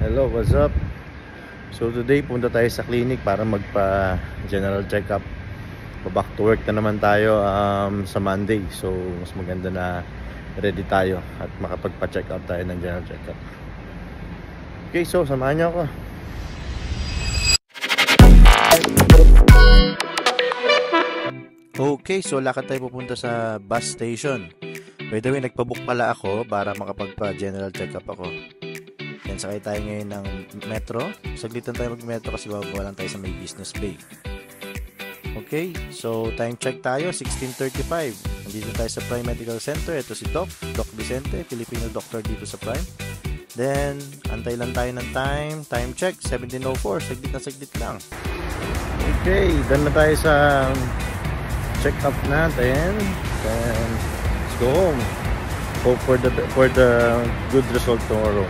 Hello, what's up? So today punta tayo sa clinic para magpa general check-up. Back to work na naman tayo sa Monday. So mas maganda na ready tayo at makapagpa-check up tayo ng general check-up. Okay, so samahan niyo ako. Okay, so lakad tayo pupunta sa bus station. By the way, nagpabook pala ako para makapagpa-general check-up ako. Yan, sakay tayo ngayon ng metro. Saglitan tayo mag-metro kasi bababa lang tayo sa may Business Bay. Okay, so time check tayo, 16:35. Nandito tayo sa Prime Medical Center. Ito si Doc Vicente, Filipino doctor dito sa Prime. Then, antay lang tayo ng time check, 17:04. Saglit lang. Okay, done na tayo sa check-up natin. Then, let's go home. Hope for the good result tomorrow.